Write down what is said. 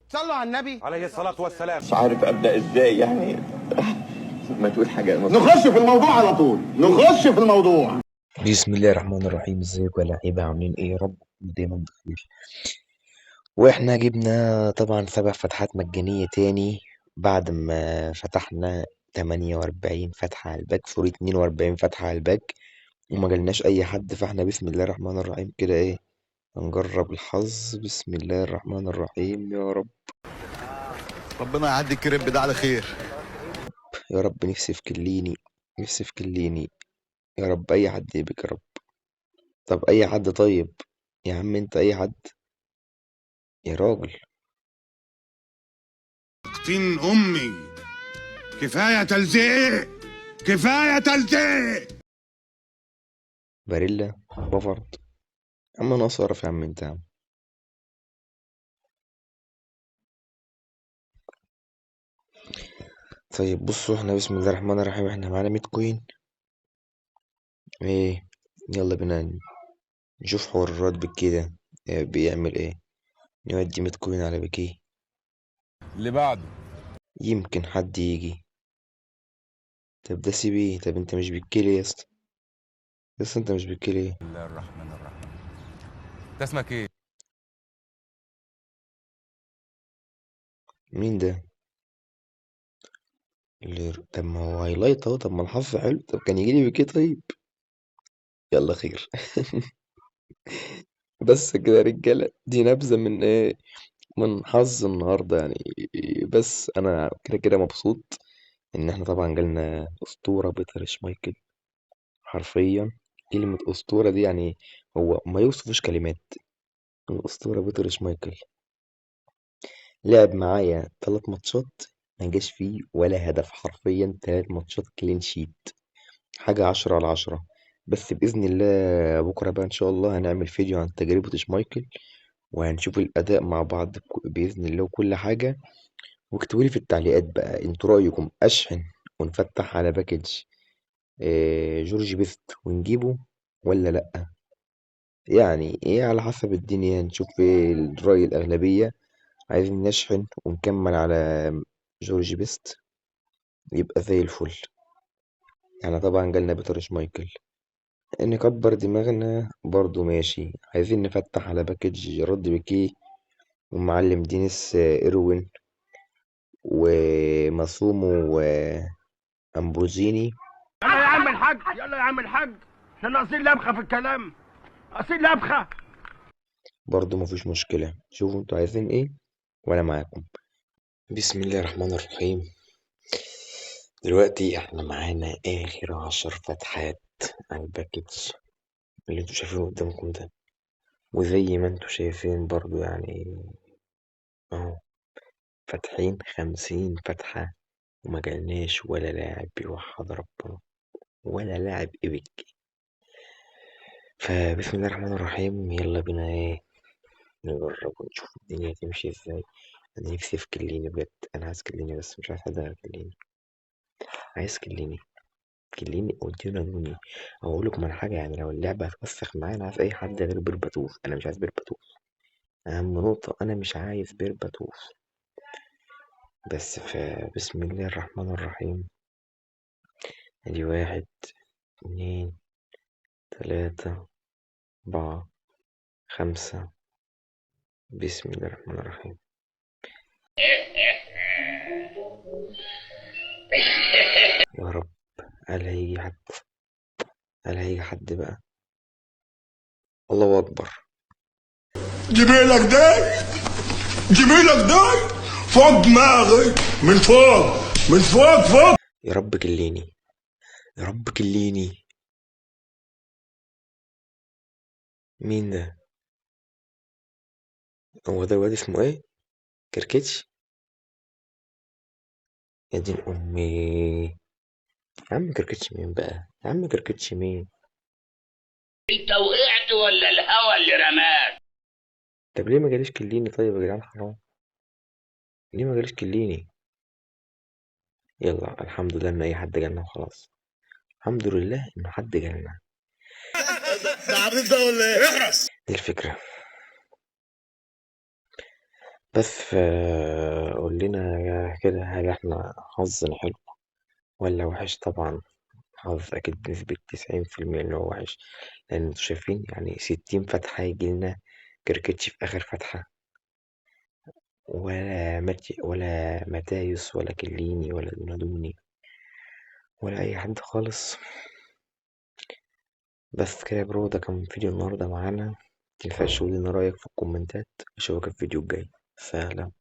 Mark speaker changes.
Speaker 1: صلوا على النبي
Speaker 2: عليه الصلاة والسلام.
Speaker 3: مش عارف ابدا ازاي يعني. ما تقول حاجه
Speaker 4: نخش في الموضوع على طول، نخش في الموضوع.
Speaker 5: بسم الله الرحمن الرحيم. ازيكم يا لعيبة؟ عاملين ايه؟ يا رب دايما بخير. واحنا جبنا طبعا 7 فتحات مجانية تاني بعد ما فتحنا 48 فتحة على الباك، سوري 42 فتحة على الباك، وما جالناش اي حد. فاحنا بسم الله الرحمن الرحيم كده ايه، هنجرب الحظ. بسم الله الرحمن الرحيم. يا رب
Speaker 4: ربنا يعدي الكريب ده على خير.
Speaker 5: يا رب، نفسي في كليني، نفسي في كليني. يا رب اي حد يبك يا رب. طب اي حد طيب، يا عم انت اي حد يا راجل.
Speaker 6: تين امي، كفايه تلزيق، كفايه تلزيق.
Speaker 5: باريلا بافارد. عم انا اعرف يا عم انت يا عم. طيب بصوا، احنا بسم الله الرحمن الرحيم احنا معانا 100 كوين. ايه، يلا بينا نشوف حوار الرد بالكده بيعمل ايه. نودي 100 كوين على بكيه،
Speaker 2: اللي بعده.
Speaker 5: يمكن حد يجي. طب ده سي بي. طب انت مش بتكيلي يا اسطى؟ يا اسطى انت مش بتكيلي.
Speaker 2: بسم الله الرحمن الرحيم. انت اسمك ايه؟
Speaker 5: مين ده طب ما هو هايلايت اهو. طب ما الحظ حلو. طب كان يجيلي بكيه طيب. يلا خير. بس كده يا رجاله، دي نبذه من ايه، من حظ النهارده يعني. بس انا كده كده مبسوط ان احنا طبعا جالنا اسطوره بيتر شمايكل. حرفيا كلمه اسطوره دي يعني هو ما يوصفش كلمات. الاسطوره بيتر شمايكل لعب معايا 3 ماتشات، ما جاش فيه ولا هدف. حرفيا 3 ماتشات كلين شيت، حاجه 10/10. بس باذن الله بكره بقى ان شاء الله هنعمل فيديو عن تجربه شمايكل، وهنشوف الاداء مع بعض باذن الله وكل حاجه. واكتبوا لي في التعليقات بقى انتوا رأيكم اشحن ونفتح على باكج جورج بيست ونجيبه ولا لأ. يعني ايه، على حسب الدنيا نشوف ايه رأي الأغلبية. عايزين نشحن ونكمل على جورج بيست يبقى زي الفل. يعني طبعا جالنا بيتر شمايكل، نكبر دماغنا برضو ماشي. عايزين نفتح على باكج رد بكيه ومعلم دينيس إيروين وماسومو أمبروزيني.
Speaker 1: يلا يا عم الحاج، يلا يا عم الحاج، احنا ناقصين لبخه في الكلام، ناقصين لبخه.
Speaker 5: برضو مفيش مشكلة، شوفوا انتوا عايزين ايه وانا معاكم. بسم الله الرحمن الرحيم. دلوقتي احنا معانا اخر 10 فتحات على الباكج اللي انتوا شايفينه قدامكم ده. وزي ما انتوا شايفين برضو يعني اهو، فاتحين 50 فتحة وما جالناش ولا لاعب بيوحد ربنا، ولا لاعب ايبك. فبسم الله الرحمن الرحيم، يلا بينا ايه، نجرب ونشوف الدنيا تمشي ازاي. انا نفسي في كليني بجد، انا عايز كليني بس مش عايز حد غير كليني. عايز كليني، كليني ودينا نوني. اقول لكم على حاجه، يعني لو اللعبه هتوسخ معايا انا عايز اي حد غير بيرباتوف. انا مش عايز بيرباتوف، اهم نقطه انا مش عايز بيرباتوف. بس بسم الله الرحمن الرحيم. ادي 1 2 3 4 5. بسم الله الرحمن الرحيم. يا رب، هل هيجي حد؟ هل هيجي حد بقى؟ الله اكبر.
Speaker 6: جميلك ده، جميلك ده فوق دماغي، من فوق، من فوق فوق.
Speaker 5: يا رب كليني، يا رب كليني. مين ده؟ هو ده الواد اسمه ايه، كركتش؟ يا دين امي، يا عم كركتش مين بقى، يا عم كركتش مين؟
Speaker 7: انت وقعت ولا الهوى اللي رماك؟
Speaker 5: طب ليه ما جاليش كليني طيب يا جدعان، حرام. ليه ما جاليش كليني؟ يلا الحمد لله ان اي حد جالنا وخلاص. الحمد لله ان حد جالنا.
Speaker 6: ده عبيط ده ولا ايه؟ اخرس.
Speaker 5: دي الفكرة. بس قول لنا كده، هل احنا حظنا حلو ولا وحش؟ طبعا حظ أكيد بنسبة 90% إن هو وحش، لأن انتوا شايفين يعني 60 فتحة يجيلنا كركتش في آخر فتحة، ولا متايس ولا كليني ولا دونادوني ولا أي حد خالص. بس كده يا برو، ده كان فيديو النهاردة معانا، متنساش تقول لنا رأيك في الكومنتات. أشوفك في الفيديو الجاي. سلام.